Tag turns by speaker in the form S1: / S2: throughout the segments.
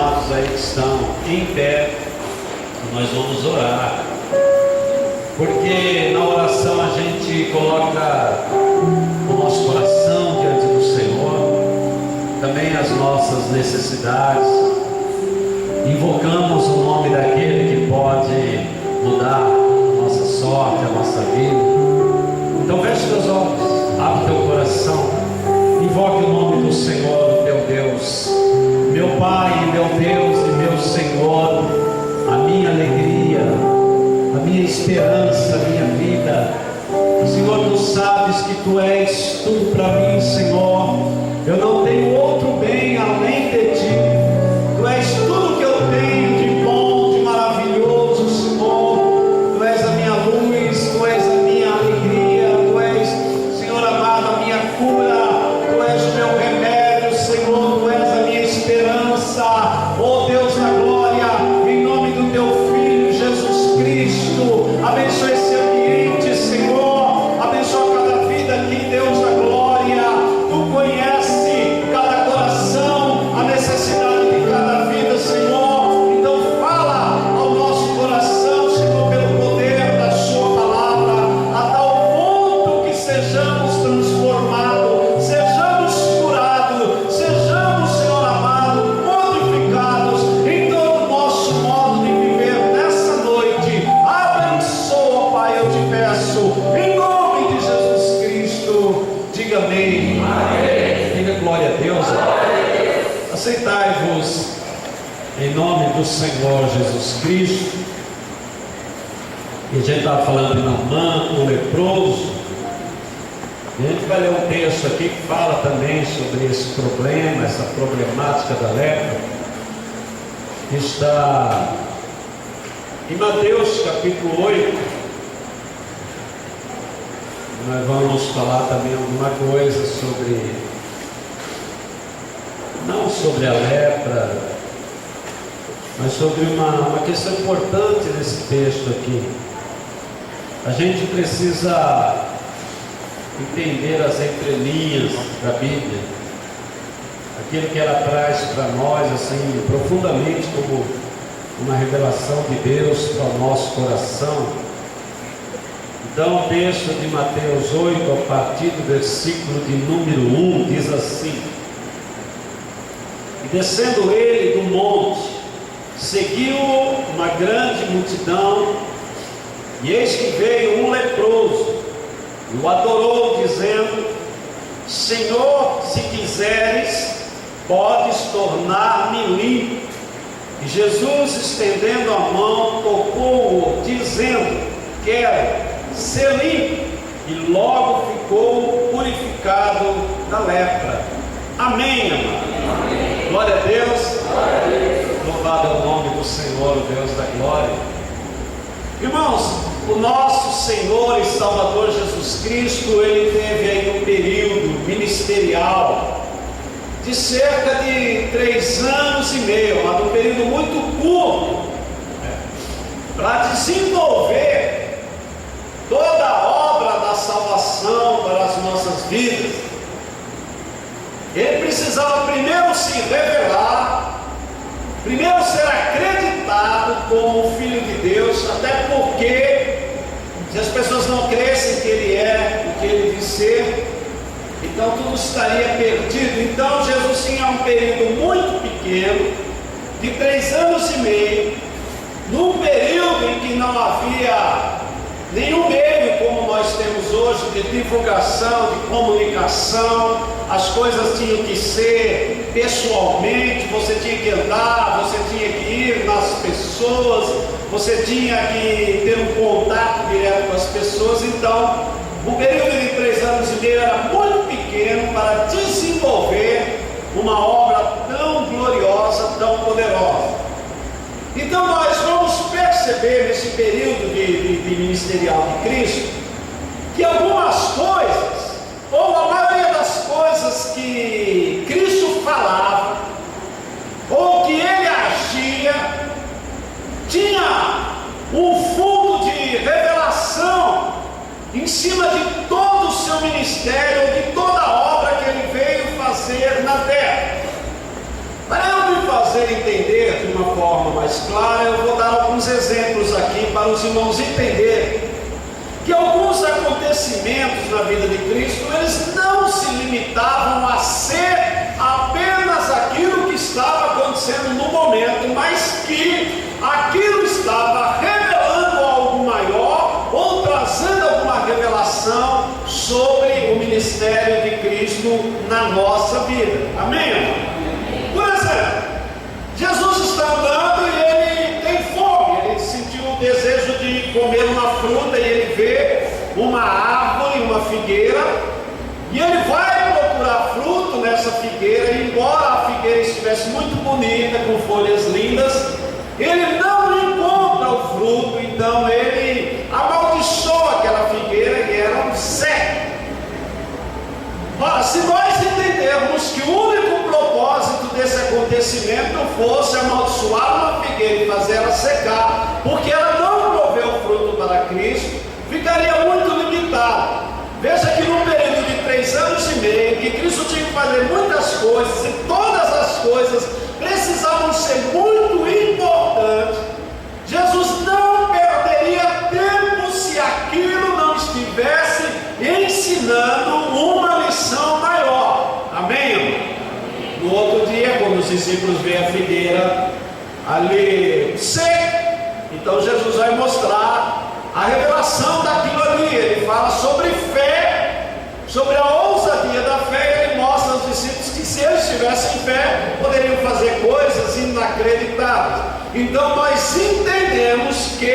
S1: amados aí que estão em pé, nós vamos orar, porque na oração a gente coloca o nosso coração diante do Senhor, também as nossas necessidades, invocamos o nome daquele que pode mudar a nossa sorte, a nossa vida. Então feche teus olhos, abre teu coração, invoque o nome do Senhor, o teu Deus. Meu Pai, meu Deus e meu Senhor, a minha alegria, a minha esperança, a minha vida. Senhor, Tu sabes que Tu és tudo para mim, Senhor. Eu não tenho outro bem além de Ti. Tu és tudo que eu tenho de bom, de maravilhoso, Senhor. Tu és a minha luz, Tu és a minha alegria, Tu és, Senhor amado, a minha cura. Tu és o meu remédio, Senhor. Tu és a minha esperança. Oh Deus da glória, em nome do Teu Filho Jesus Cristo, abençoe esse ambiente, Senhor. Abençoa cada vida aqui, Deus da glória. Tu conhece cada coração, a necessidade de cada vida, Senhor. Então fala ao nosso coração, Senhor, pelo poder da Sua palavra, a tal ponto que sejamos transformados, sejamos curados, sejamos, Senhor amado, modificados em todo o nosso modo de viver nessa noite. Abençoa, Pai, eu te peço, em nome de Jesus Cristo. Diga amém. Diga glória a Deus. Aceitai-vos em nome do Senhor Jesus Cristo. E a gente estava falando de Naamã, o leproso. E a gente vai ler um texto aqui que fala também sobre esse problema, essa problemática da lepra. Está em Mateus capítulo 8. Nós vamos falar também alguma coisa sobre, não sobre a lepra, mas sobre uma questão importante nesse texto aqui. A gente precisa entender as entrelinhas da Bíblia, aquilo que ela traz para nós, assim, profundamente, como uma revelação de Deus para o nosso coração. Então, o texto de Mateus 8, a partir do versículo de número 1, diz assim: E descendo ele do monte, seguiu-o uma grande multidão, e eis que veio um leproso, e o adorou, dizendo: Senhor, se quiseres, podes tornar-me limpo. E Jesus, estendendo a mão, tocou-o, dizendo: Quero ser limpo, e logo ficou purificado da lepra. Amém, amado. Amém. Glória a Deus. Glória a Deus. Louvado é o nome do Senhor, o Deus da glória. Irmãos, o nosso Senhor e Salvador Jesus Cristo, Ele teve aí um período ministerial de cerca de 3 anos e meio, mas um período muito curto, para desenvolver toda a obra da salvação para as nossas vidas. Ele precisava primeiro se revelar, primeiro ser acreditado como Filho de Deus, até porque se as pessoas não crescem que Ele é o que Ele diz ser, então tudo estaria perdido. Então Jesus tinha um período muito pequeno, de 3 anos e meio, num período em que não havia nenhum meio como nós temos hoje de divulgação, de comunicação. As coisas tinham que ser pessoalmente, você tinha que andar, você tinha que ir nas pessoas, você tinha que ter um contato direto com as pessoas. Então, o período de 3 anos e meio era muito pequeno para desenvolver uma obra tão gloriosa, tão poderosa. Então nós vamos perceber nesse período de ministerial de Cristo, que algumas coisas, ou a maioria das coisas que Cristo falava, ou que Ele agia, tinha um fundo de revelação em cima de todo o seu ministério, de toda a obra que Ele veio fazer na terra. Para eu me fazer fazer entender de uma forma mais clara, eu vou dar alguns exemplos aqui para os irmãos entenderem que alguns acontecimentos na vida de Cristo, eles não se limitavam a ser apenas aquilo que estava acontecendo no momento, mas que aquilo estava revelando algo maior ou trazendo alguma revelação sobre o ministério de Cristo na nossa vida. Amém, irmão? Por exemplo, Jesus está andando e ele tem fome, ele sentiu o desejo de comer uma fruta e ele vê uma árvore, uma figueira, e ele vai procurar fruto nessa figueira, e embora a figueira estivesse muito bonita, com folhas lindas, ele não encontra o fruto, então ele amaldiçoa aquela figueira e era um cego. Ora, se nós entendermos que o único propósito desse acontecimento fosse amaldiçoar uma figueira e fazer ela secar, porque ela não proveu fruto para Cristo, ficaria muito limitado. Veja que no período de 3 anos e meio, que Cristo tinha que fazer muitas coisas, e todas as coisas precisavam ser muito importantes, Jesus não perderia tempo se aquilo não estivesse ensinando uma lição maior. Amém, irmão? No outro dia, quando os discípulos veem a figueira ali seca, então Jesus vai mostrar a revelação daquilo ali. Ele fala sobre fé, sobre a ousadia da fé. Ele mostra aos discípulos que se eles tivessem fé, poderiam fazer coisas inacreditáveis. Então nós entendemos que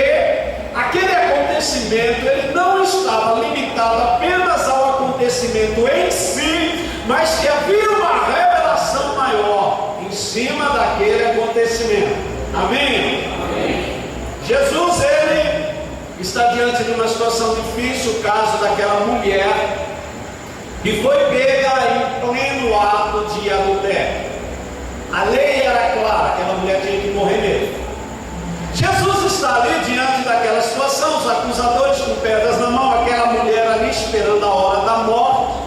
S1: aquele acontecimento, ele não estava limitado apenas ao acontecimento em si, mas que havia uma revelação maior em cima daquele acontecimento. Amém? Amém. Jesus, ele está diante de uma situação difícil, o caso daquela mulher que foi pega em pleno ato de adultério. A lei era clara, aquela mulher tinha que morrer mesmo. Jesus está ali diante daquela situação, os acusadores com pedras na mão, aquela mulher ali esperando a hora da morte,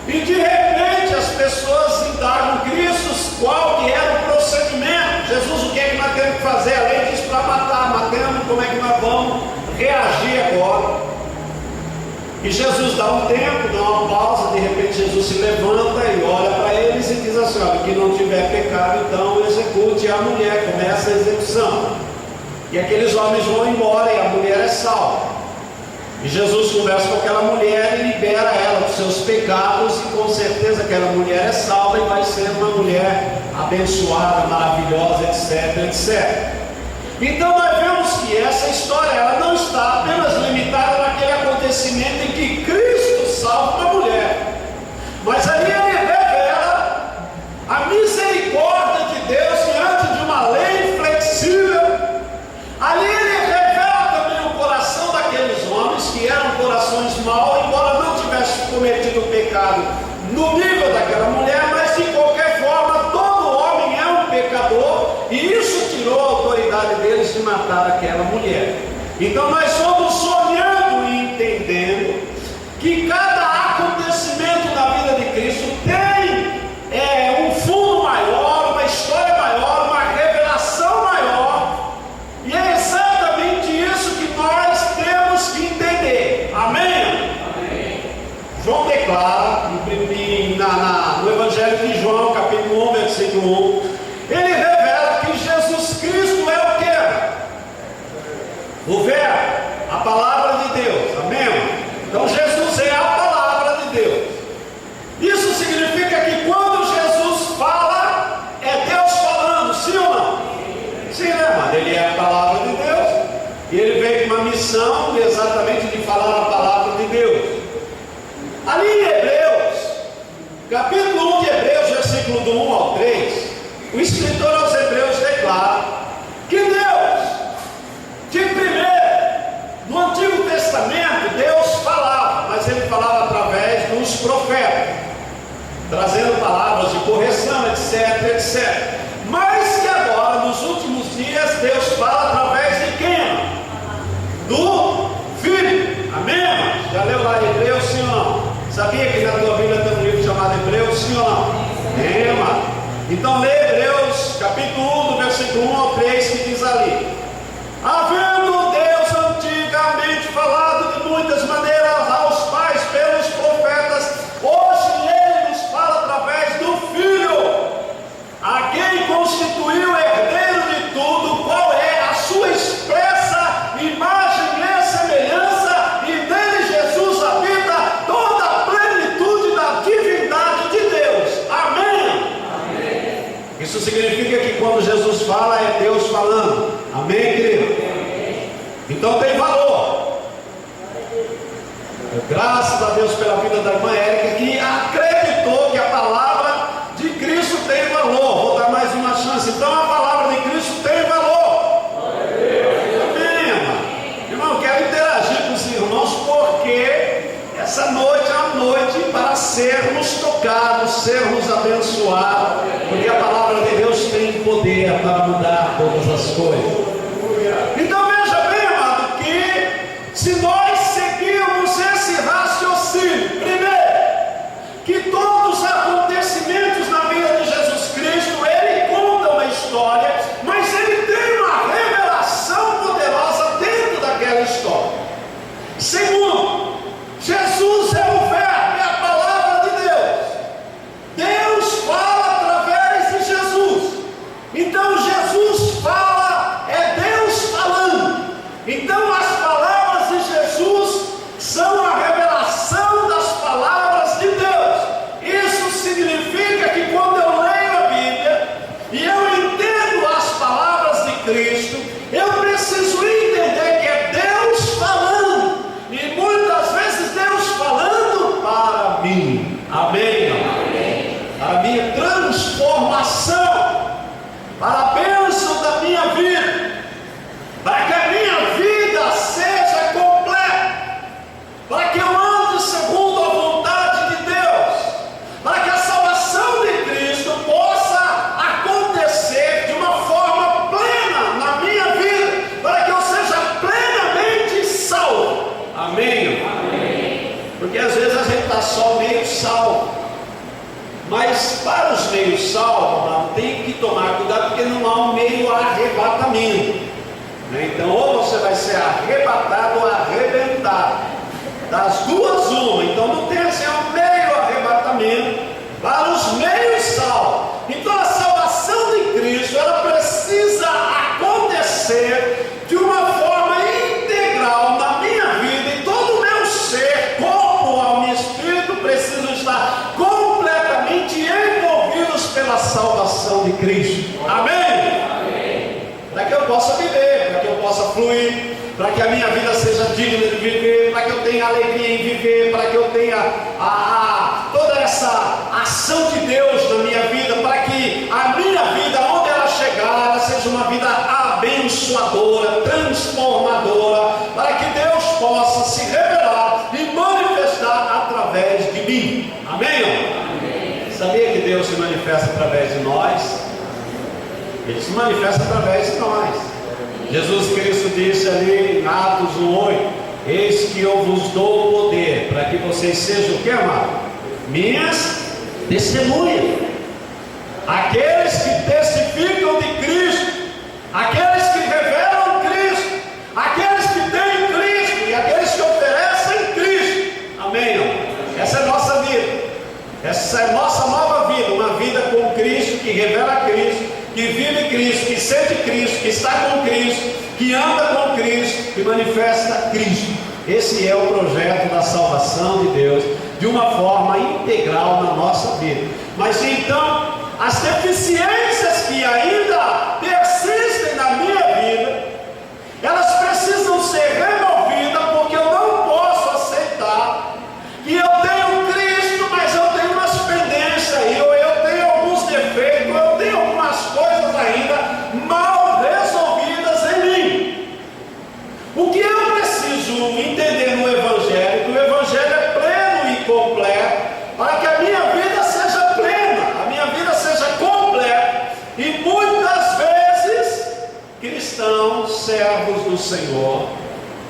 S1: e de repente as pessoas indagam Cristo qual que era o procedimento. Jesus, o que é que nós temos que fazer? A lei diz para matar, matemos, como é que nós vamos reagir agora? E Jesus dá um tempo, dá uma pausa, de repente Jesus se levanta e olha para eles e diz assim: olha, que não tiver pecado, então execute a mulher, começa a execução. E aqueles homens vão embora e a mulher é salva. E Jesus conversa com aquela mulher e libera ela dos seus pecados, e com certeza aquela mulher é salva e vai ser uma mulher abençoada, maravilhosa, etc, etc. Então nós vemos que essa história, ela não está apenas limitada naquele acontecimento em que Cristo salva uma mulher, mas ali ele revela a misericórdia de Deus diante de uma lei inflexível. Ali ele revela também o coração daqueles homens que eram corações maus, embora não tivessem cometido o pecado no nível daquela mulher, mas de qualquer forma todo homem é um pecador, e isso tirou a autoridade deles de matar aquela mulher. Então nós vamos sonhando e entendendo que cada acontecimento na vida de Cristo tem um fundo maior, uma história maior, uma revelação maior, e é exatamente isso que nós temos que entender. Amém? Amém. João declara no Evangelho de João, capítulo 1, versículo 1, ele revela que Jesus Cristo é o quê? O Verbo, a palavra de Deus. Amém? Então Jesus é a palavra de Deus. Isso significa que quando Jesus fala, é Deus falando, sim ou não? Sim, né, mano? Ele é a palavra de Deus, e ele veio com uma missão exatamente de falar a palavra de Deus. Ali em Hebreus, capítulo 1 de Hebreus, versículo do 1 ao 3, o escritor aos Hebreus declara que Deus, de primeiro, no Antigo Testamento, Deus falava, mas ele falava através dos profetas, trazendo palavras de correção, etc, etc. Mas que agora, nos últimos dias, Deus fala através de quem? Do Filho. Amém? Já leu lá em Hebreus, sim ou não? Sabia que na tua Bíblia tem um livro chamado Hebreus, sim ou não? Amém, mano? Então lê Hebreus
S2: capítulo 1, do versículo 1 ao 3, que diz ali: havendo Deus antigamente falado de muitas maneiras aos pais pelos profetas, hoje Ele nos fala através do Filho, a quem constituiu herdeiro de tudo, qual é a sua expressa imagem e semelhança, e nele Jesus habita toda a plenitude da divindade de Deus. Amém? Amém. Isso significa que quando Jesus fala, é Deus falando. Amém, querido? Amém. Então tem valor. Graças a Deus pela vida da irmã Érica, que acreditou que a palavra de Cristo tem valor. Vou dar mais uma chance. Então a palavra de Cristo tem valor. Amém, irmão? Irmão, quero interagir com os irmãos, porque essa noite é uma noite para sermos tocados, sermos abençoados, porque a palavra de Deus tem poder para mudar todas as coisas. Então veja bem, amado, que se nós seguirmos esse raciocínio, primeiro, que todos os acontecimentos na vida de Jesus Cristo, Ele conta uma história, mas Ele tem uma revelação poderosa dentro daquela história. Segundo, Jesus é o Verbo, é a palavra de Deus. Deus fala através de Jesus. Então Jesus fala, é Deus falando. Então as palavras de Jesus são a revelação das palavras de Deus. Isso significa que quando eu leio a Bíblia e eu entendo as palavras de Cristo, eu preciso entender que é Deus falando, e muitas vezes Deus falando para mim. Amém? Amém. Para a minha transformação, para a bênção da minha vida, para que a minha vida seja completa, para que eu ande segundo a vontade de Deus, para que a salvação de Cristo possa acontecer de uma forma plena na minha vida, para que eu seja plenamente salvo. Amém? Amém. Porque às vezes a gente está só meio salvo, mas para os meios salvos, tem que tomar cuidado, porque não há um meio arrebatamento. Então, ou você vai ser arrebatado ou arrebentado, das duas uma. Então não tem assim um meio arrebatamento para os meios salvos. Então a salvação de Cristo, ela precisa acontecer de uma forma integral na minha vida, e todo o meu ser, corpo, alma e espírito precisam estar completamente envolvidos pela salvação de Cristo. Amém? Para que eu possa viver, para que eu possa fluir, para que a minha vida seja digna de viver, para que eu tenha alegria em viver, para que eu tenha toda essa ação de Deus na minha vida, para que a minha vida, onde ela chegar, ela seja uma vida abençoadora, transformadora, para que Deus possa se revelar e manifestar através de mim. Amém? Amém. Sabia que Deus se manifesta através de nós? Ele se manifesta através de nós. Jesus Cristo disse ali em Atos 1:8: eis que eu vos dou o poder para que vocês sejam o que, amado? Minhas testemunhas. Aqueles que testificam de Cristo, aqueles que revelam Cristo, aqueles que têm Cristo e aqueles que oferecem Cristo. Amém? Essa é a nossa vida. Essa é a nossa nova vida, uma vida com Cristo, que revela Cristo, que vive Cristo, que sente Cristo, que está com Cristo, que anda com Cristo, que manifesta Cristo. Esse é o projeto da salvação de Deus, de uma forma integral na nossa vida. Mas então, as deficiências que ainda persistem na minha vida, elas precisam ser removidas, porque eu não posso aceitar que eu tenho Cristo, mas eu tenho umas pendências aí, ou eu tenho alguns defeitos, ou eu tenho algumas coisas ainda mal resolvidas em mim. O que eu preciso entender no Evangelho, que o Evangelho é pleno e completo, para que a minha vida seja plena, a minha vida seja completa. E muitas vezes, cristãos, servos do Senhor,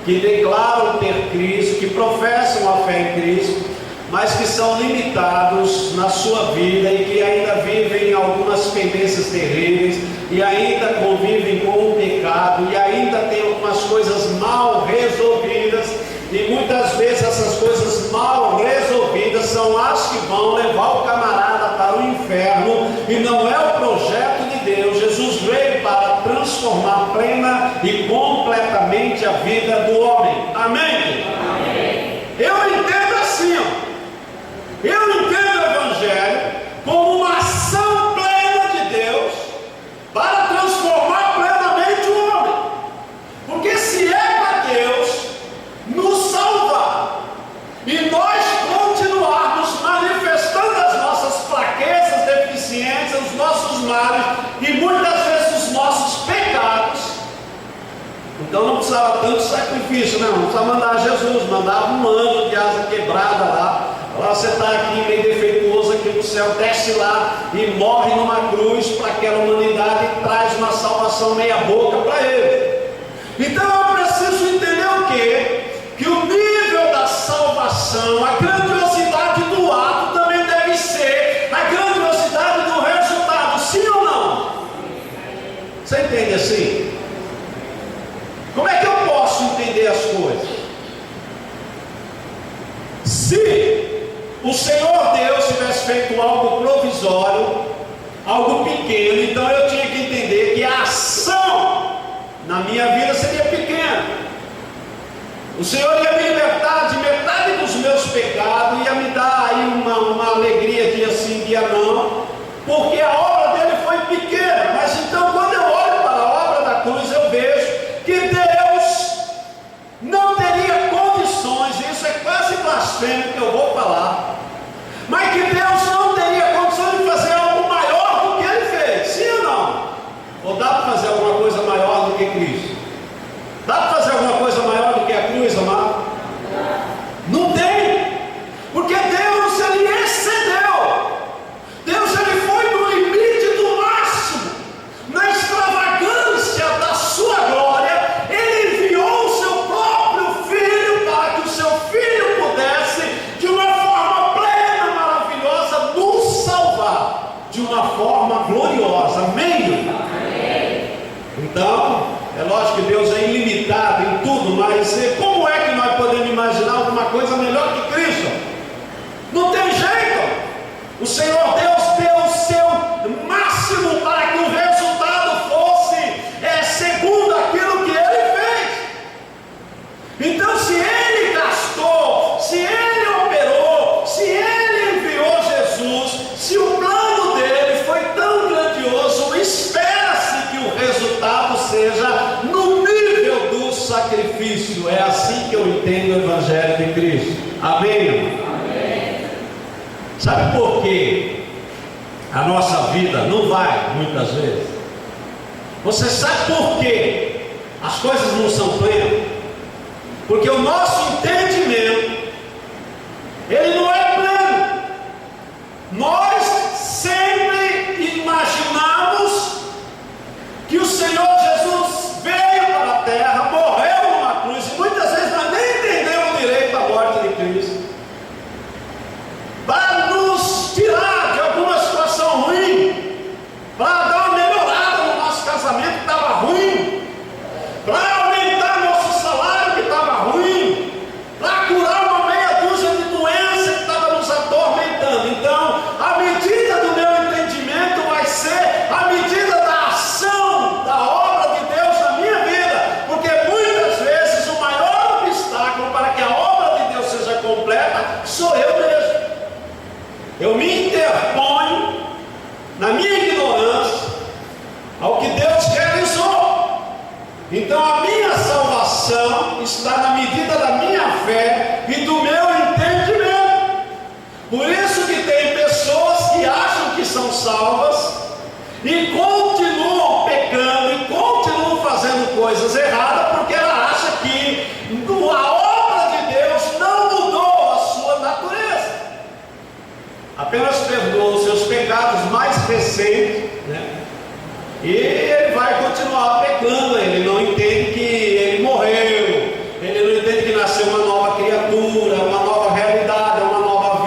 S2: que declaram ter Cristo, que professam a fé em Cristo, mas que são limitados na sua vida e que ainda vivem algumas pendências terríveis e ainda convivem com o pecado e ainda tem algumas coisas mal resolvidas, e muitas vezes essas coisas mal resolvidas são as que vão levar o camarada para o inferno, e não é o projeto de Deus. Jesus veio para transformar plena e completamente a vida do homem. Amém? Amém. Eu entendo assim, eu entendo o Evangelho como uma ação plena de Deus para transformar plenamente o homem. Porque se é para Deus nos salvar e nós continuarmos manifestando as nossas fraquezas, deficiências, os nossos males e muitas vezes os nossos pecados, então não precisava tanto sacrifício, né? Não precisava mandar Jesus, mandava um anjo de asa quebrada lá. Você está aqui meio defeituoso aqui no céu, desce lá e morre numa cruz para aquela humanidade e traz uma salvação meia boca para ele. Então eu preciso entender o quê? Que o nível da salvação, a grandiosidade do ato também deve ser a grandiosidade do resultado, sim ou não? Você entende assim? Como é que eu posso entender as coisas? Se o Senhor Deus tivesse feito algo provisório, algo pequeno, então eu tinha que entender que a ação na minha vida seria pequena. O Senhor ia me libertar de metade dos meus pecados, ia me dar aí uma alegria dia sim, dia não, porque a obra dele foi pequena. Mas então, quando eu olho para a obra da cruz, eu vejo que Deus não teria condições, isso é quase blasfêmico que eu vou falar, mas que Deus não teria condições de fazer algo maior do que ele fez, sim ou não? Ou dá para fazer alguma coisa maior do que Cristo? Dá para fazer alguma coisa maior do que a cruz, amado? Não tem, porque Deus, ele excedeu. Deus, ele foi no limite do máximo, na extravagância da sua glória. Ele enviou o seu próprio filho para que o seu filho pudesse, de uma forma plena, maravilhosa, nos salvar, de uma forma gloriosa. Amém? Amém. Então, é lógico que Deus é ilimitado em tudo, mas como é que nós podemos imaginar alguma coisa melhor que Cristo? Não tem jeito. O Senhor Deus deu o seu máximo para que o resultado fosse segundo aquilo que Ele fez. Então, se Ele gastou, se Ele operou, se Ele enviou Jesus, se o plano dele foi tão grandioso, espera-se que o resultado seja no nível do sacrifício. É assim que eu entendo o Evangelho de Cristo. Amém? Amém. Sabe por que a nossa vida não vai muitas vezes? Você sabe por que as coisas não são plenas? Porque o nosso entendimento, ele não é pleno. Nós sempre imaginamos que o Senhor Jesus veio para a terra, morreu numa cruz, e muitas vezes nós nem entendemos direito a morte de Cristo, para nos tirar de alguma situação ruim, para dar uma melhorada no nosso casamento que estava ruim, para aumentar nosso salário que estava ruim, para curar uma meia dúzia de doenças que estava nos atormentando. Então, a medida do meu entendimento vai ser a medida da ação, da obra de Deus na minha vida, porque muitas vezes o maior obstáculo para que a obra de Deus seja completa sou eu mesmo. Eu me interponho na minha ignorância ao que Deus realizou. Então a minha salvação está na medida da minha fé e do meu entendimento. Por isso que tem pessoas que acham que são salvas e continuam pecando e continuam fazendo coisas erradas, porque ela acha que a obra de Deus não mudou a sua natureza, apenas perdoou os seus pecados mais recentes, né? E ele vai continuar pecando. Ele não entende que ele morreu, ele não entende que nasceu uma nova criatura, uma nova realidade, uma nova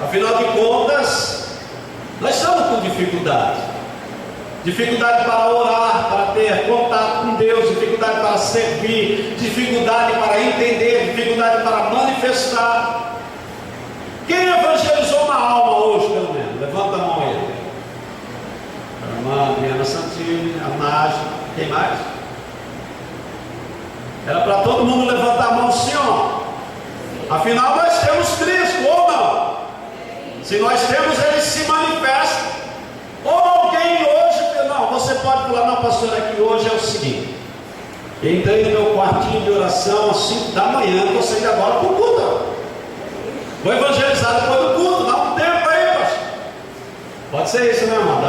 S2: Afinal de contas, nós estamos com dificuldade. Dificuldade para orar, para ter contato com Deus, dificuldade para servir, dificuldade para entender, dificuldade para manifestar. Quem evangelizou uma alma hoje, pelo menos? Levanta a mão aí. A irmã Adriana Santini, a Nádia, quem mais? Era para todo mundo levantar a mão, sim ou não? Afinal, nós temos Cristo, ou não? Se nós temos, Ele se manifesta. Ou alguém hoje, não, você pode falar, não, pastor, aqui hoje é o seguinte: entrei no meu quartinho de oração às 5 da manhã, estou saindo agora para o culto. Vou evangelizar depois do culto, dá um tempo aí, pastor. Pode ser isso, né, irmão?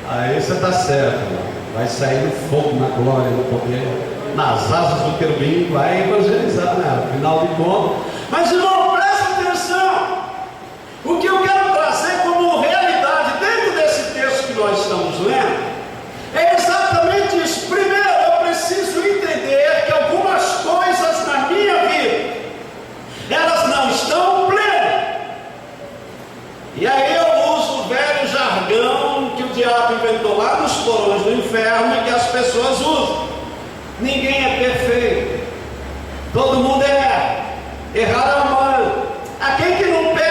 S2: Aí você está certo, irmão. Vai sair no fogo, na glória, no poder, nas asas do querubim, vai evangelizar, né? Afinal de contas. Mas, irmão, presta atenção. O que eu quero trazer como realidade dentro desse texto que nós estamos lendo é exatamente isso. Primeiro, eu preciso entender que algumas coisas na minha vida, elas não estão plenas. E aí eu uso o velho jargão que o diabo inventou lá nos porões do inferno e que as pessoas usam. Ninguém é perfeito. Todo mundo erra. Errar é humano. Há quem que não peca?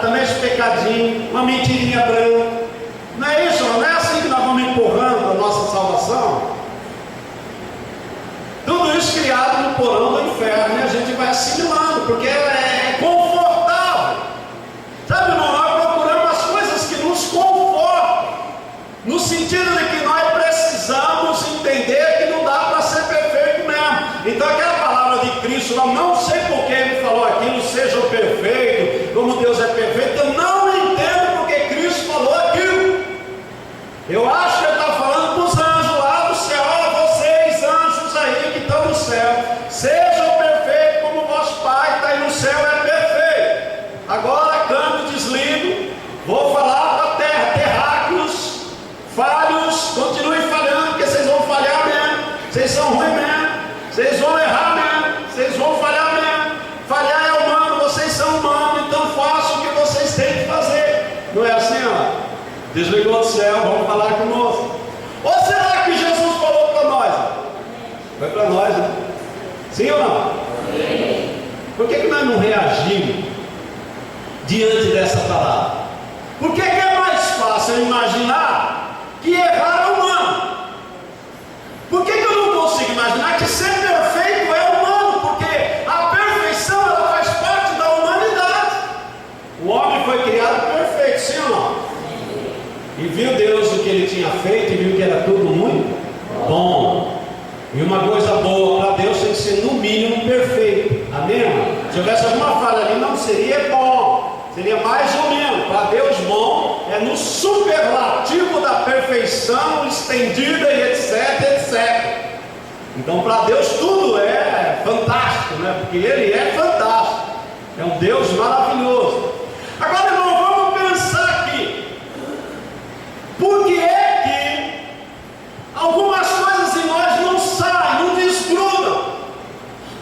S2: Também esse pecadinho, uma mentirinha branca. Não é isso? Não é assim que nós vamos empurrando a nossa salvação? Tudo isso criado no porão do inferno, e a gente vai assimilando, porque é confortável. Sabe, irmão, nós procuramos as coisas que nos confortam, no sentido de que nós precisamos entender que não dá para ser perfeito mesmo. Então aquela palavra de Cristo, eu não sei por que ele falou aquilo, seja o perfeito, como Deus é perfeito, eu não entendo porque Cristo falou aquilo. Eu acho que ele está falando para os anjos lá do céu: olha, vocês anjos aí que estão no céu, sejam perfeitos como o vosso Pai que está aí no céu é perfeito. Agora câmbio, desligo, vou falar para a terra, terráqueos, falhos, continue falhando, porque vocês vão falhar mesmo, vocês são ruins mesmo, vocês vão errar mesmo, vocês vão falhar mesmo. Falhar é humano, vocês são humanos, então façam o que vocês têm que fazer. Não é assim, ó? Desligou do céu, vamos falar conosco. Ou será que Jesus falou para nós? Foi para nós, né? Sim ou não? Sim. Por que nós não reagimos diante dessa palavra? Por que é mais fácil imaginar que errar é humano? Por que eu não consigo imaginar que ser perfeito é humano? Porque a perfeição, ela faz parte da humanidade. O homem foi criado perfeito, sim ou não? E viu Deus o que ele tinha feito e viu que era tudo muito bom. E uma coisa boa para Deus tem que ser no mínimo perfeito. Amém, irmão? Se houvesse alguma falha ali, não seria bom, seria mais ou menos. Para Deus, bom é no superlativo da perfeição estendida e etc, etc. Então, para Deus tudo é fantástico, né? Porque Ele é fantástico. É um Deus maravilhoso. Agora, irmão, vamos pensar aqui. Por que é que algumas coisas em nós não saem, não desgrudam?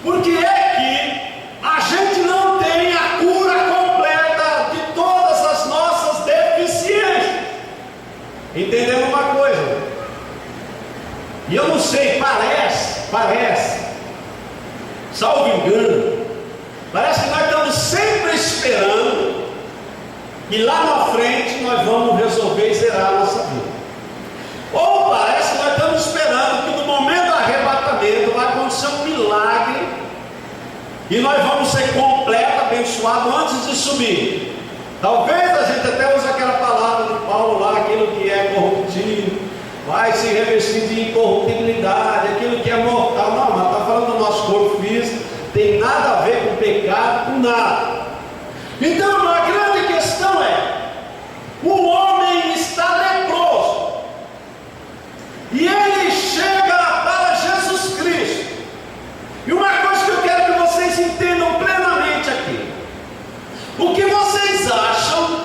S2: Por que é que a gente não tem a cura completa de todas as nossas deficiências? Entendendo uma coisa? E eu não sei, parece, salvo engano, parece que nós estamos sempre esperando e lá na frente nós vamos resolver e zerar a nossa vida. Ou parece que nós estamos esperando que no momento do arrebatamento vai acontecer um milagre e nós vamos ser completos, abençoados antes de subir. Talvez a gente até use aquela palavra de Paulo lá, aquilo que é corruptível vai se revestir de incorruptibilidade, aquilo que é mortal. Não, mas está falando do nosso corpo físico, tem nada a ver com pecado, com nada. Então a grande questão é: o homem está leproso e ele chega para Jesus Cristo. E uma coisa que eu quero que vocês entendam plenamente aqui: o que vocês acham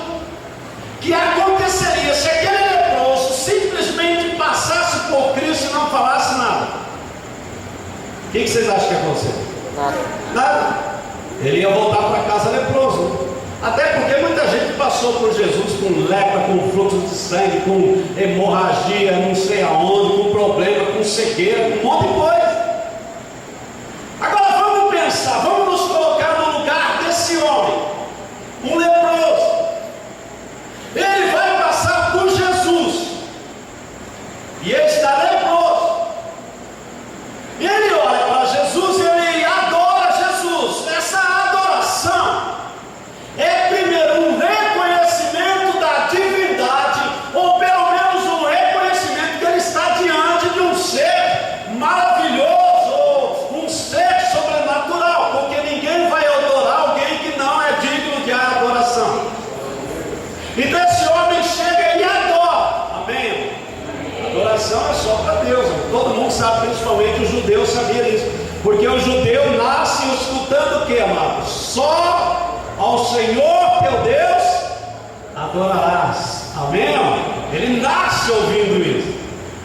S2: que aconteceria se aquele leproso simplesmente passasse por Cristo e não falasse nada? O que vocês acham que ia acontecer? Nada. Ele ia voltar para casa leproso. Até porque muita gente passou por Jesus com lepra, com fluxo de sangue, com hemorragia, não sei aonde, com problema, com cegueira, com um monte de coisa. Agora vamos pensar, vamos nos colocar no lugar desse homem, um leproso. Ele vai passar por Jesus, e ele está leproso. E ele olha para Jesus e ele adora Jesus. Essa adoração é primeiro um reconhecimento da divindade, ou pelo menos um reconhecimento que ele está diante de um ser maravilhoso, ou um ser sobrenatural, porque ninguém vai adorar alguém que não é digno de adoração. Então esse homem chega e adora. Amém? Adoração é só para Deus. Todo mundo sabe, principalmente os judeus sabiam disso, porque o judeu nasce escutando o que, amados? Só ao Senhor teu Deus adorarás. Amém? Ele nasce ouvindo isso.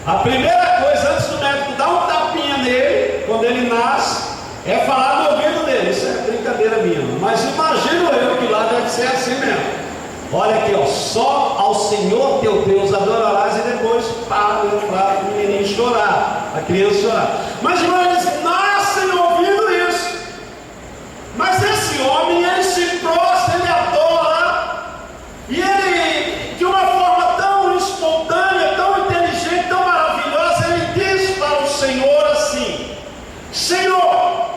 S2: A primeira coisa, antes do médico dar um tapinha nele, quando ele nasce, é falar no ouvido dele. Isso é brincadeira minha, mas imagino eu que lá deve ser assim mesmo. Olha aqui, ó, só ao Senhor teu Deus adorarás, e depois para o menininho chorar, a criança chorar. Mas irmãos, eles nascem ouvindo isso. Mas esse homem, ele se prostra, ele adora, e ele, de uma forma tão espontânea, tão inteligente, tão maravilhosa, ele diz para o Senhor assim: Senhor,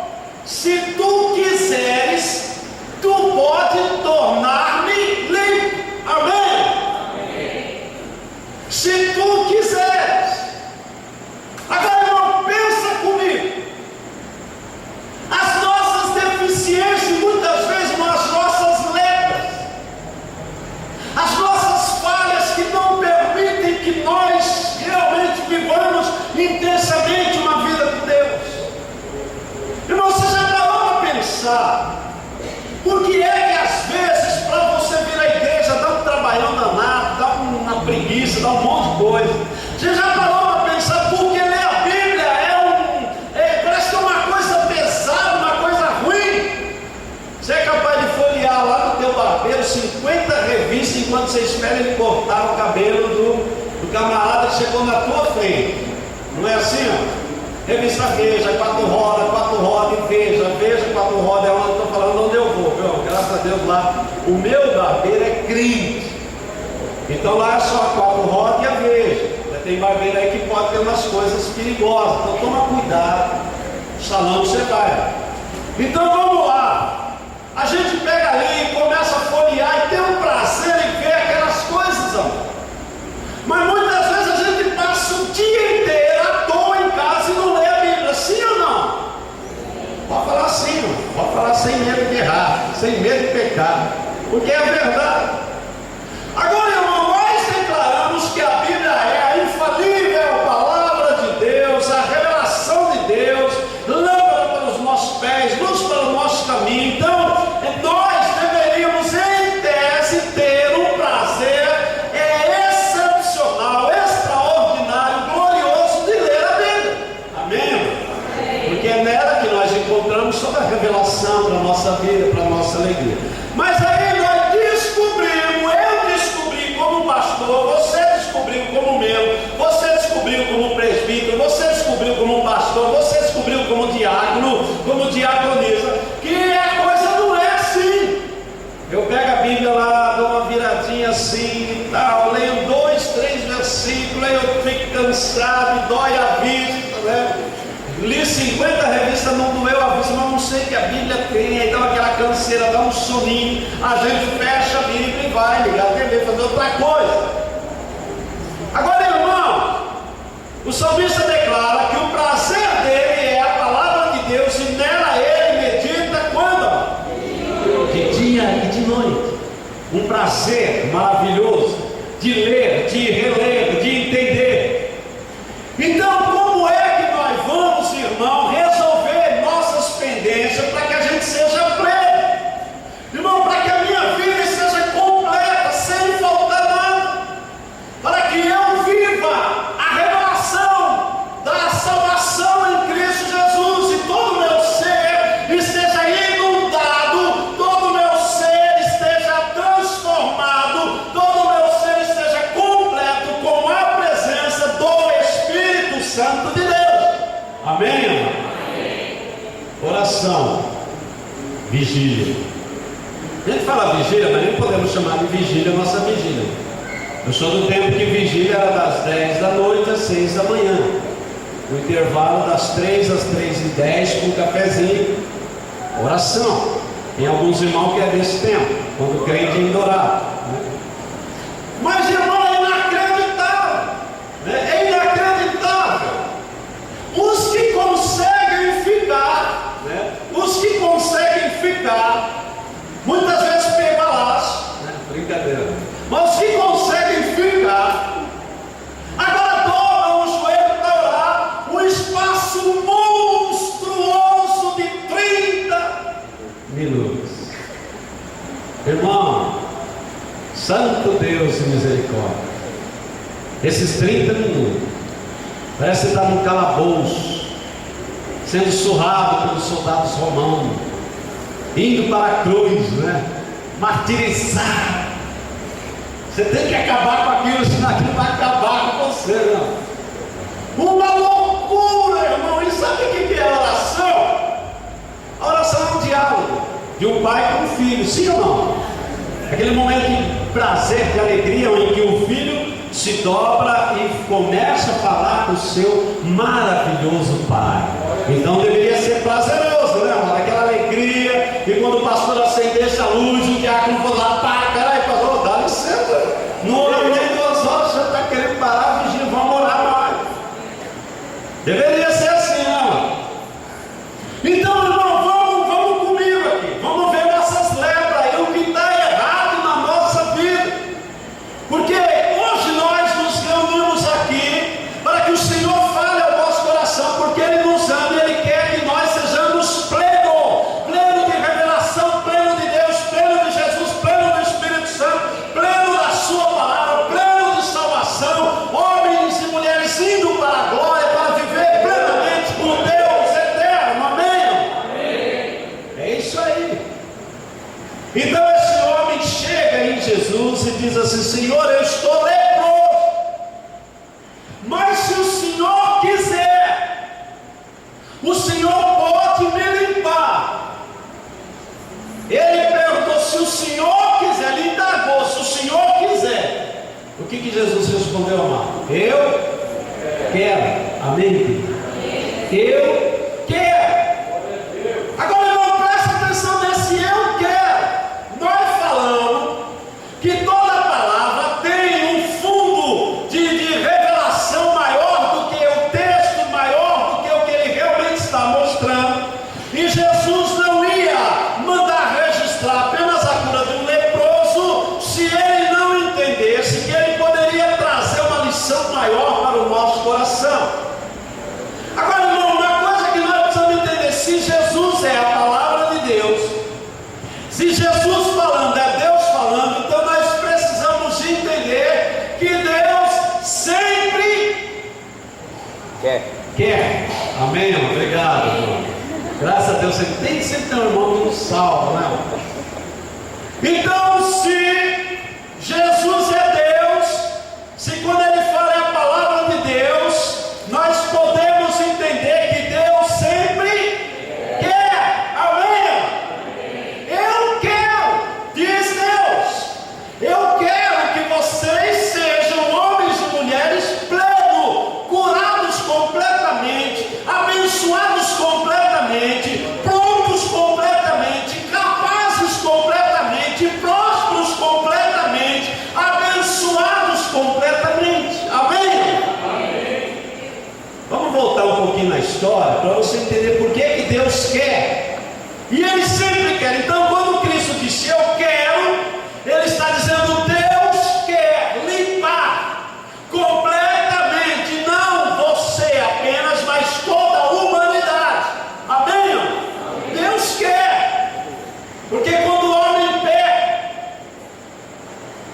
S2: se tu quiseres, tu pode tornar-me limpo. Amém? Se tu quiseres. Agora, irmão, pensa comigo. As nossas deficiências, muitas vezes, são as nossas lepras, as nossas falhas que não permitem que nós realmente vivamos intensamente uma vida com Deus. Irmão, você já parou para pensar por que é que às vezes para você vir à igreja dá um trabalhão danado, dá uma preguiça, dá um monte de coisa? Você já parou para pensar por que ler a Bíblia parece que é uma coisa pesada, uma coisa ruim? Você é capaz de folhear lá no teu barbeiro 50 revistas enquanto você espera ele cortar o cabelo do camarada que chegou na tua frente. Não é assim, ó? Revista Veja, 4 rodas, e Veja, 4 rodas, é onde eu estou falando, onde eu vou, viu? Graças a Deus lá, o meu barbeiro é crente, então lá é só 4 rodas e a Veja. Tem barbeiro aí que pode ter umas coisas perigosas, então toma cuidado, o salão que você vai. Então vamos lá, a gente pega ali e começa a folhear e tem um prazer em ver aquelas coisas, amor. Mas muitas vezes a gente passa o dia inteiro à toa em casa e não lê a Bíblia, sim ou não? Pode falar assim, pode falar sem medo de errar, sem medo de pecar, porque é a verdade. Agora, irmão, nós declaramos que a Bíblia é a infalível palavra de Deus, a revelação de Deus, lâmpada para os nossos pés, luz para o nosso caminho. Então, nós deveríamos, em tese, ter um prazer excepcional, extraordinário, glorioso de ler a Bíblia. Amém? Porque é nela que nós encontramos toda a revelação para a nossa vida, para a nossa alegria. Mas aí nós descobrimos, eu descobri como pastor, você descobriu como membro, você descobriu como presbítero, você descobriu como pastor, você descobriu como diácono, como diaconisa, que a coisa não é assim. Eu pego a Bíblia lá, dou uma viradinha assim e tal, leio 2, 3 versículos, aí eu fico cansado e dói a vista, né? Li 50 revistas, não doeu a vista, mas não sei o que a Bíblia tem, aí dá aquela canseira, dá um soninho, a gente fecha a Bíblia e vai ligar a TV, fazer outra coisa. Agora, irmão, o salmista declara que o prazer dele é a palavra de Deus e nela ele medita quando? De dia e de noite. Um prazer maravilhoso de ler, de reler, de entender. Então, como é que nós vamos, irmão, resolver nossas pendências para que a gente seja pleno? Irmão, para que a minha vida seja completa, sem faltar nada, para que eu viva a revelação da salvação em Cristo Jesus e todo o meu ser esteja inundado, todo o meu ser esteja
S1: vigília. A gente fala vigília, mas nem podemos chamar de vigília a nossa vigília. Eu sou do tempo que vigília era das 10 da noite às 6 da manhã. No intervalo das 3 às 3h10 com um cafezinho. Oração. Tem alguns irmãos que é desse tempo, quando o crente ainda orava, né?
S2: Mas, irmão, é inacreditável, né? É inacreditável. Os que conseguem ficar, né? Os que conseguem ficar, muitas vezes pegam laço,
S1: Né? Brincadeira.
S2: mas os que conseguem ficar, agora dobram o joelho para orar, um espaço monstruoso de 30
S1: minutos. Irmão, santo Deus de misericórdia, esses 30 minutos, parece que você está num calabouço, sendo surrado pelos soldados romanos, indo para a cruz, né? Martirizado. Você tem que acabar com aquilo, senão aquilo vai acabar com você, não.
S2: Uma loucura, irmão. E sabe o que é a oração? A oração é um diálogo
S1: De um pai com um filho, sim ou não? Aquele momento de prazer, de alegria, em que o filho se dobra e começa a falar com o seu maravilhoso pai. Então deveria ser prazeroso, né, irmão? Aquela alegria, e quando o pastor acendesse a luz, o diácono falou lá, pá, caralho, pastor, dá licença, não oramos nem 2 horas, você está querendo parar, vigília, vamos orar mais. Deveria ser assim, né, mano?
S2: Então, irmão, vamos comigo aqui. Vamos ver nossas letras aí, o que está errado na nossa vida. Porque hoje nós nos reunimos aqui para que o Senhor fale ao nosso coração, porque Ele nos ama e Ele quer que nós sejamos pleno de revelação, pleno de Deus, pleno de Jesus, pleno do Espírito Santo, pleno da Sua palavra, pleno de salvação, homens e mulheres indo para a glória, para viver plenamente com Deus eterno. Amém?
S1: É isso aí.
S2: Então esse homem chega em Jesus e diz assim: Senhor, eu estou leproso, mas se o Senhor quiser, o Senhor pode me limpar. Ele perguntou: se o Senhor quiser, ele indagou: se o Senhor quiser.
S1: O que Jesus respondeu, amado? Eu quero. Amém?
S2: Eu quero. Agora, irmão, presta atenção nesse eu quero. Nós falamos que toda palavra tem um fundo de revelação maior do que o texto, maior do que o que ele realmente está mostrando. E Jesus não ia mandar registrar apenas a cura de um leproso se ele não entendesse que ele poderia trazer uma lição maior para o nosso coração. Agora, irmão, uma coisa que nós precisamos entender: se Jesus é a palavra de Deus, se Jesus falando é Deus falando, então nós precisamos entender que Deus sempre
S1: Quer. Amém, irmão? Obrigado, irmão. Graças a Deus, sempre tem um irmão que nos salva, né?
S2: Então, se Jesus é Deus, se quando Ele fala é a palavra de Deus, nós podemos entender que Deus sempre quer. Amém? Eu quero, diz Deus, eu quero que vocês sejam homens e mulheres plenos, curados completamente, abençoados completamente, prontos completamente, capazes completamente, prósperos completamente, abençoados completamente. Amém? Vamos voltar um pouquinho na história para você entender por que Deus quer. E Ele sempre quer. Então, quando Cristo disse eu quero, Ele está dizendo Deus quer limpar completamente, não você apenas, mas toda a humanidade. Amém? Deus quer. Porque quando o homem peca,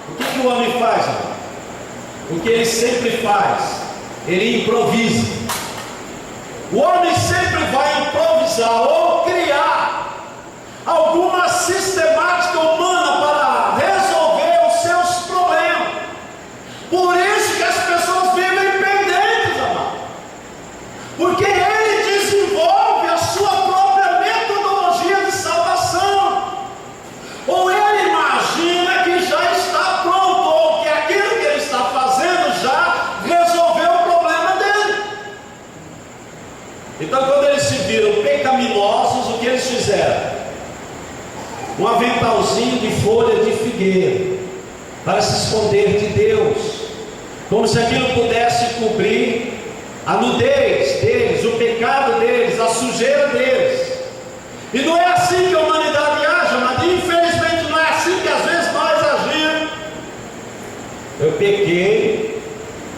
S2: o que o homem faz, irmão? O que ele sempre faz? Ele improvisa. O homem sempre vai improvisar ou criar alguma sistemática humana para resolver os seus problemas. Por isso que as pessoas vivem pendentes, amado. Porque ele desenvolve a sua própria metodologia de salvação.
S1: um aventalzinho de folha de figueira, para se esconder de Deus, como se aquilo pudesse cobrir a nudez deles, o pecado deles, a sujeira deles. E não é assim que a humanidade age, mas infelizmente não é assim que às vezes nós agimos. Eu pequei,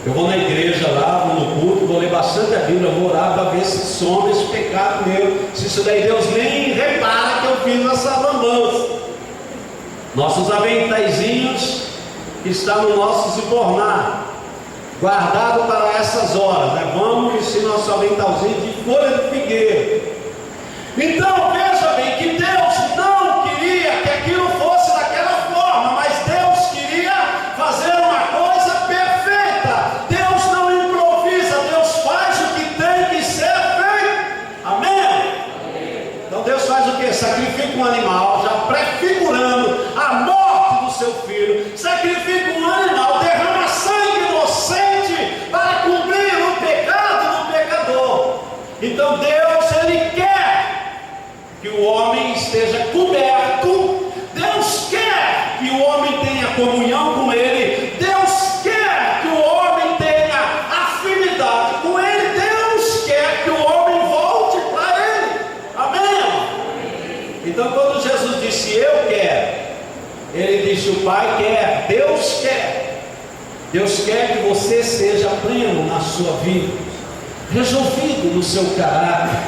S1: eu vou na igreja lá, vou no culto, vou ler bastante a Bíblia, vou orar para ver se some esse pecado meu, se isso daí Deus nem repara que eu fiz essa lambança. Nossos aventaizinhos que está no nosso zibornar, guardado para essas horas, né? Vamos vestir nosso aventalzinho de folha de figueira. Então veja bem que Deus não queria que aquilo fosse daquela forma, mas Deus queria fazer uma coisa perfeita. Deus não improvisa, Deus faz o que tem que ser feito. Amém? Então Deus faz o que? Sacrifica um animal, já prefigurando a morte do seu filho, sacrifica um animal, derrama sangue inocente para cobrir o pecado do pecador. Então Deus, Ele quer que o homem esteja coberto. Deus quer que o homem tenha comunhão com Ele. Deus quer que o homem tenha afinidade com Ele. Deus quer que o homem volte para Ele. Amém? Então quando Jesus disse eu quero, Ele disse o Pai quer, Deus quer. Deus quer que você seja pleno na sua vida, resolvido no seu caráter,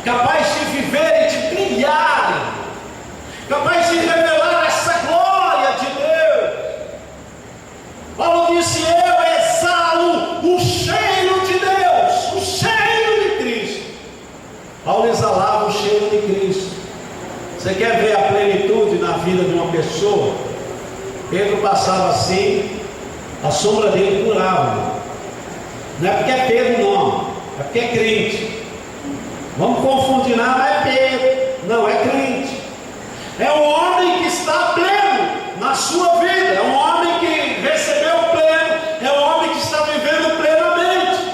S1: capaz de viver e de brilhar, capaz de revelar essa glória de Deus. Paulo disse: eu exalo o cheiro de Deus, o cheiro de Cristo. Paulo exalava o cheiro de Cristo. Você quer ver a plenitude na vida de uma pessoa? Pedro passava assim, a sombra dele curava. Não é porque é Pedro não, é porque é crente. Vamos confundir, não é Pedro, não, é crente. É um homem que está pleno na sua vida, é um homem que recebeu o pleno, é um homem que está vivendo plenamente.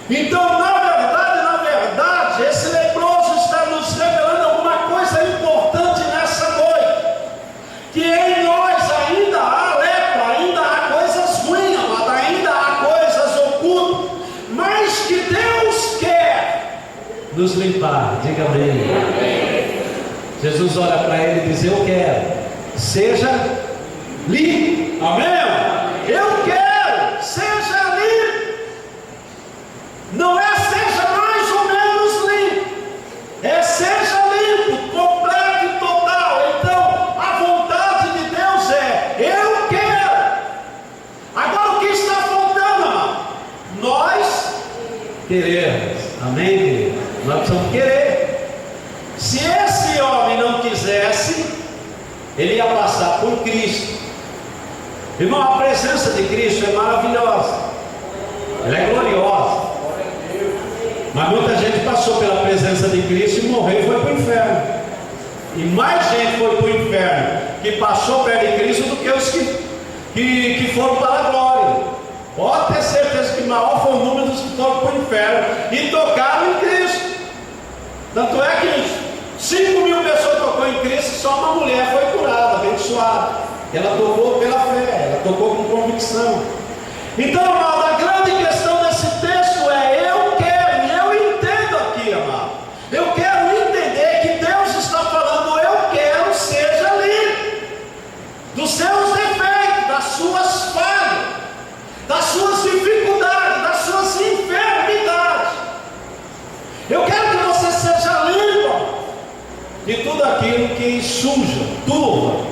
S1: Então, na verdade, esse leproso está nos revelando alguma coisa importante nessa noite, que em nós ainda há lepra, ainda há coisas ruins, amado, ainda há coisas ocultas, mas que Deus quer nos limpar. Diga amém. Jesus olha para ele e diz: eu quero, seja limpo. Amém? Eu quero, seja limpo. Não é seja mais ou menos limpo, é seja limpo, completo e total. Então a vontade de Deus é eu quero. Agora o que está faltando, amado? Nós queremos. Amém, querido? Nós precisamos querer. Se esse homem não quisesse, ele ia passar por Cristo. Irmão, a presença de Cristo é maravilhosa, ela é gloriosa. Mas muita gente passou pela presença de Cristo e morreu e foi para o inferno. E mais gente foi para o inferno que passou perto de Cristo do que os que foram para a glória. Pode ter certeza que maior foi o número dos que foram para o inferno e tocaram em Cristo. Tanto é que 5.000 pessoas tocou em Cristo, só uma mulher foi curada, abençoada. Ela tocou pela fé, ela tocou com convicção. Então, amado, a grande questão desse texto é eu quero, e eu entendo aqui, amado. Eu quero entender que Deus está falando, eu quero, seja livre dos seus defeitos, das suas falhas, das suas dificuldades, das suas enfermidades. Eu quero que você seja limpo de tudo aquilo que suja, turva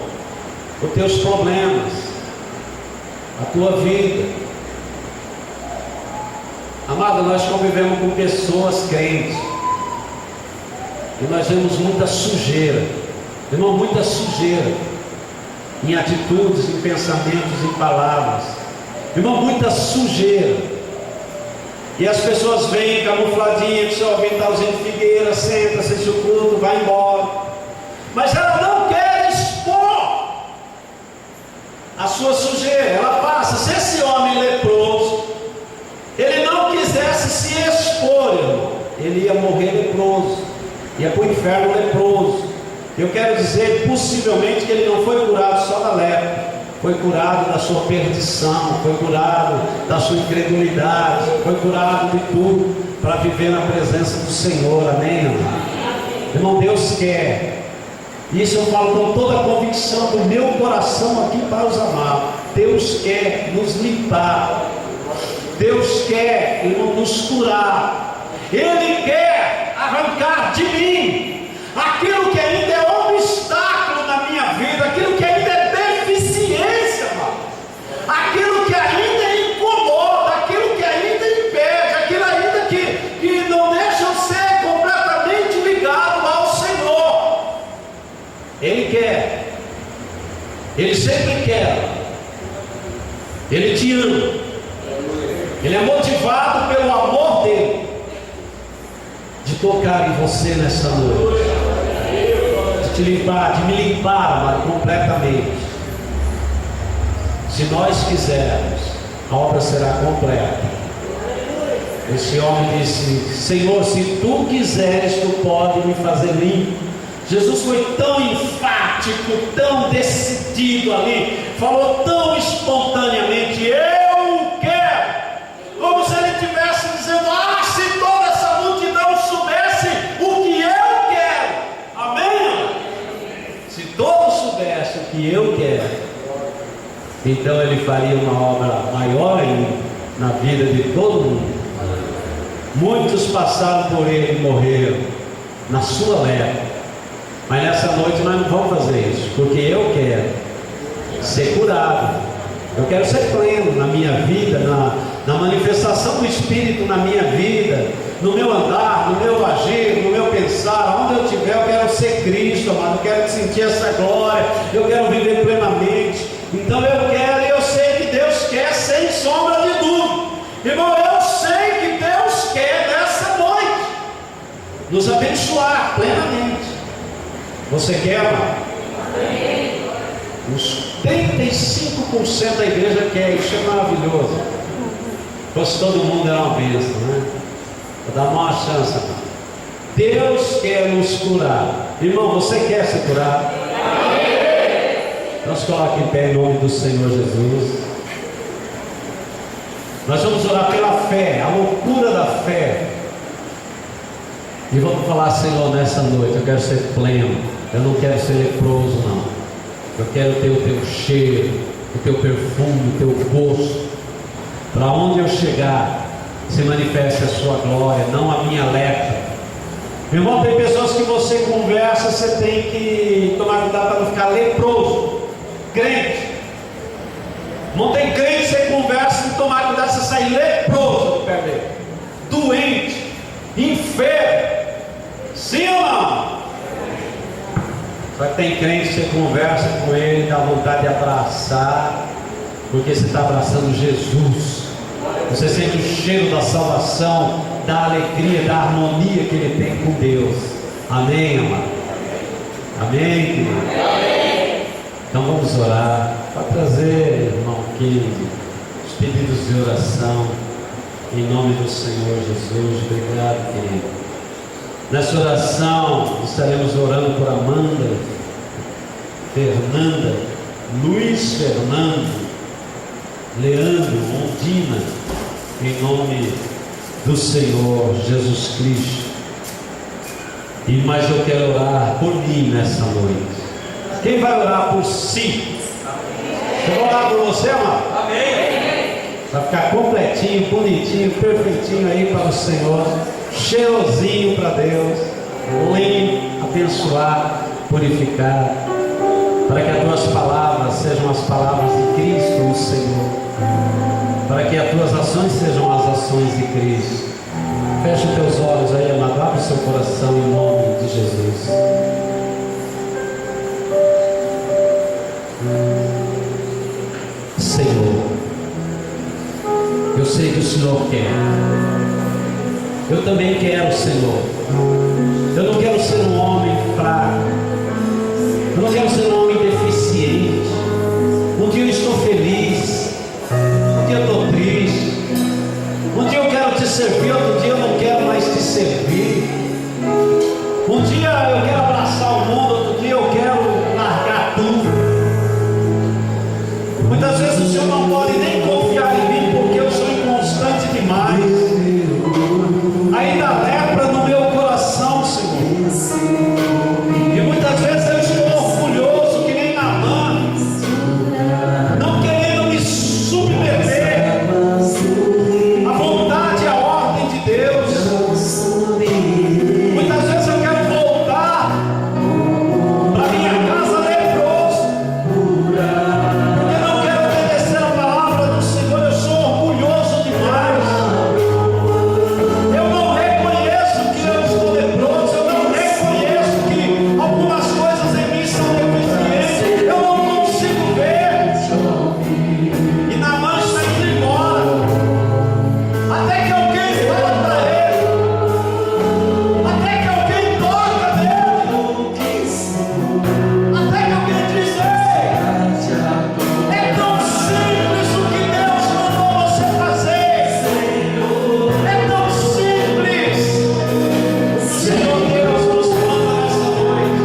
S1: os teus problemas, a tua vida. Amado, nós convivemos com pessoas crentes e nós vemos muita sujeira, irmão, muita sujeira em atitudes, em pensamentos, em palavras, irmão, muita sujeira. E as pessoas vêm camufladinhas, com seu aventalzinho de figueira, senta, assiste o culto, vai embora. Mas ela não quer expor a sua sujeira, ela passa. Se esse homem leproso, ele não quisesse se expor, irmão, ele ia morrer leproso, ia para o inferno leproso. Eu quero dizer, possivelmente, que ele não foi curado só da lepra, foi curado da sua perdição, foi curado da sua incredulidade, foi curado de tudo, para viver na presença do Senhor, amém, amado? Irmão, Deus quer, isso eu falo com toda a convicção do meu coração aqui para os amados. Deus quer nos limpar, Deus quer, irmão, nos curar, Ele quer arrancar de mim aquilo que ainda é obstáculo na minha vida, aquilo que ainda é deficiência, mano. Aquilo que ainda incomoda, aquilo que ainda impede, aquilo ainda que não deixa eu ser completamente ligado ao Senhor. Ele quer, Ele sempre quer, Ele te ama, Ele é motivado pelo amor dele, de tocar em você nessa noite, de te limpar, de me limpar, amado, completamente. Se nós quisermos, a obra será completa. Esse homem disse: Senhor, se tu quiseres, tu pode me fazer limpo. Jesus foi tão enfático, tão decidido ali, falou tão espontaneamente: eu quero, como se ele estivesse dizendo: ah, se toda essa multidão soubesse o que eu quero, amém? Se todos soubessem o que eu quero, então ele faria uma obra maior ainda na vida de todo mundo. Muitos passaram por ele e morreram na sua lepra, mas nessa noite nós não vamos fazer isso, porque eu quero ser curado, eu quero ser pleno na minha vida, na manifestação do Espírito na minha vida, no meu andar, no meu agir, no meu pensar, onde eu estiver, eu quero ser Cristo, amado, eu quero sentir essa glória, eu quero viver plenamente. Então eu quero, e eu sei que Deus quer, sem sombra de dúvida. Irmão, eu sei que Deus quer nessa noite nos abençoar plenamente. Você quer, amado? Uns 35% da igreja quer, isso é maravilhoso. Fosse todo mundo era uma bênção, né? Vou dar uma chance, amado. Deus quer nos curar. Irmão, você quer ser curado? Então se coloque em pé em nome do Senhor Jesus. Nós vamos orar pela fé, a loucura da fé. E vamos falar: Senhor, nessa noite eu quero ser pleno, eu não quero ser leproso, não. Eu quero ter o teu cheiro, o teu perfume, o teu gosto. Para onde eu chegar, se manifeste a sua glória, não a minha lepra. Meu irmão, tem pessoas que você conversa, você tem que tomar cuidado para não ficar leproso. Crente, não tem crente que você conversa e tomar cuidado para você sair leproso do pé dele, doente, enfermo. Sim ou não? Só que tem crente que você conversa com ele, dá vontade de abraçar, porque você está abraçando Jesus. Você sente o cheiro da salvação, da alegria, da harmonia que ele tem com Deus. Amém, amado? Amém, querido? Amém. Então vamos orar, para trazer, irmão querido, os pedidos de oração, em nome do Senhor Jesus. Obrigado, querido. Nessa oração estaremos orando por Amanda, Fernanda, Luiz Fernando, Leandro, Ondina, em nome do Senhor Jesus Cristo. Mas eu quero orar por mim nessa noite. Quem vai orar por si? Eu vou orar por você, amado? Amém. Vai ficar completinho, bonitinho, perfeitinho aí para o Senhor, cheirosinho para Deus, limpo, abençoado, purificado, para que as tuas palavras sejam as palavras de Cristo, o Senhor, para que as tuas ações sejam as ações de Cristo. Feche os teus olhos aí, amado, abre o seu coração em nome de Jesus. Senhor, eu sei que o Senhor quer, eu também quero, Senhor. Eu não quero ser um homem fraco, eu não quero ser um homem deficiente. Um dia eu estou feliz, um dia eu estou triste, um dia eu quero te servir, outro dia eu não quero mais te servir. Um dia eu quero abraçar o mundo, outro dia
S2: o Senhor não pode nem confiar em mim, porque eu sou inconstante demais. Ainda lepra no meu coração, Senhor. E muitas vezes eu estou orgulhoso, que nem Naamã, não querendo me submeter à vontade e à ordem de Deus. Muitas vezes eu quero voltar para minha casa leproso, porque não quero obedecer a palavra do Senhor. Eu sou orgulhoso demais. Eu não reconheço que eu estou leproso. Eu não reconheço que algumas coisas em mim são deficientes. Eu não consigo ver. E Naamã está indo embora, até que alguém fala para ele, até que alguém toca nele, até que alguém diz: ei, é tão simples o que Deus mandou você fazer. É tão simples. Senhor Deus nos manda nessa noite.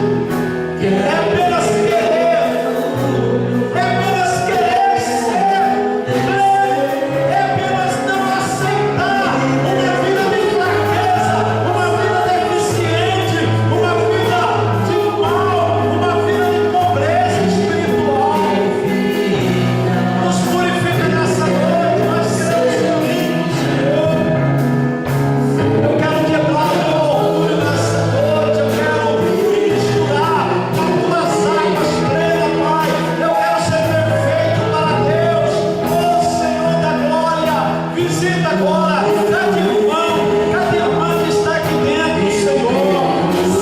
S2: É apenas querer. É apenas querer ser pleno. É apenas não aceitar uma vida de fraqueza, uma vida deficiente, uma vida de mal, uma vida de pobreza espiritual. Nos purifica nessa noite. Nós queremos ser limpos, Senhor. Eu quero quebrar o meu orgulho nessa noite. Eu quero me misturar com tuas águas plenas, Pai. Eu quero ser perfeito para Deus. Oh Senhor da glória, visita agora cada irmão que está aqui dentro, Senhor.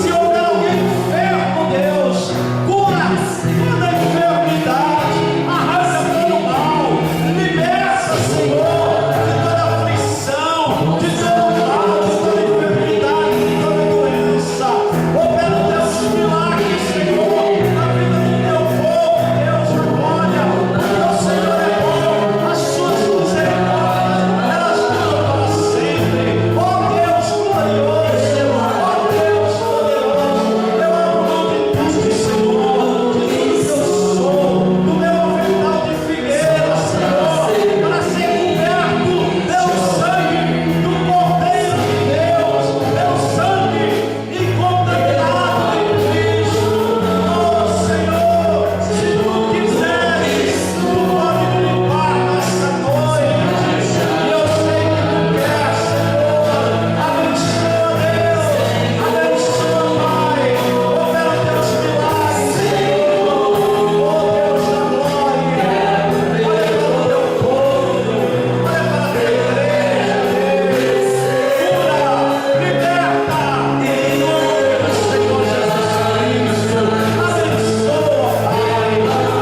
S2: Se houver alguém enfermo, Deus, cura toda enfermidade, arranca todo mal, liberta, Senhor, de toda aflição, de todo mal, de toda enfermidade, de toda doença. Opera os teus milagres, Senhor, na vida do teu povo, Deus, glória, porque o Senhor é bom, as suas misericórdias, elas duram para sempre. Ó Deus glorioso, ó Deus poderoso, eu amo o nome de ti, Senhor, de tudo que eu sou, do meu avental de figueira, Senhor, para ser coberto pelo sangue do Cordeiro de Deus, pelo sangue incontaminado de Cristo. Oh Senhor, se tu quiseres, tu pode me limpar nessa noite. E eu sei que tu queres, Senhor. Abençoa, Deus. Abençoa, Pai. Opera teus milagres, Senhor. Oh Deus da glória. Olha para o teu povo. Olha para a tua igreja, Deus. Cura, liberta, em nome do Senhor Jesus Cristo. Abençoa, Pai.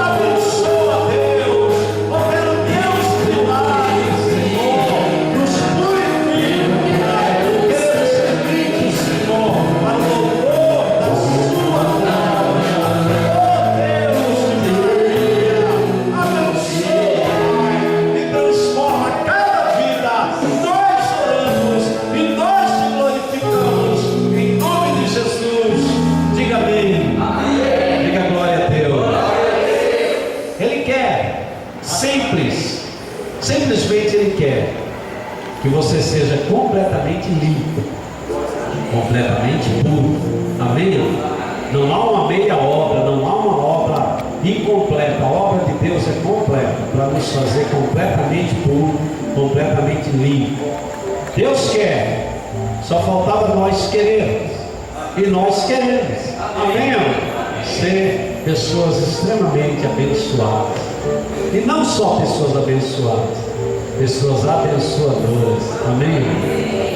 S2: Abençoa, Deus. Opera teus milagres, Senhor. Nos purifica. Queremos ser limpos, Senhor, para o louvor da sua glória. Oh Deus de maravilha. Abençoa, Pai, e transforma cada vida. Nós oramos e nós te glorificamos. Em nome de Jesus. Diga amém. Diga glória a Deus. Ele quer, simplesmente Ele quer que você seja completamente limpo, completamente puro. Amém? Não há uma meia obra, não há uma obra incompleta. A obra de Deus é completa para nos fazer completamente puro, completamente limpo. Deus quer, só faltava nós querermos, e nós queremos. Amém? Ser pessoas extremamente abençoadas, e não só pessoas abençoadas, pessoas abençoadoras. Amém?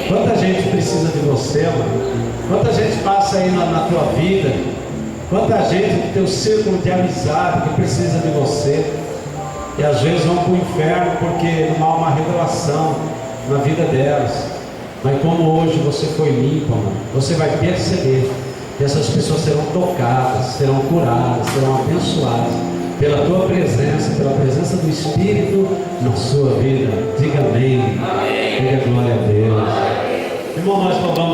S2: Quanta gente precisa de você, mano. Quanta gente passa aí na tua vida, quanta gente do teu círculo de amizade que precisa de você, e às vezes vão para o inferno porque não há uma revelação na vida delas. Mas como hoje você foi limpa, mano, você vai perceber que essas pessoas serão tocadas, serão curadas, serão abençoadas pela tua presença, pela presença do Espírito na sua vida. Diga amém. Diga glória a Deus. Irmão, nós louvamos.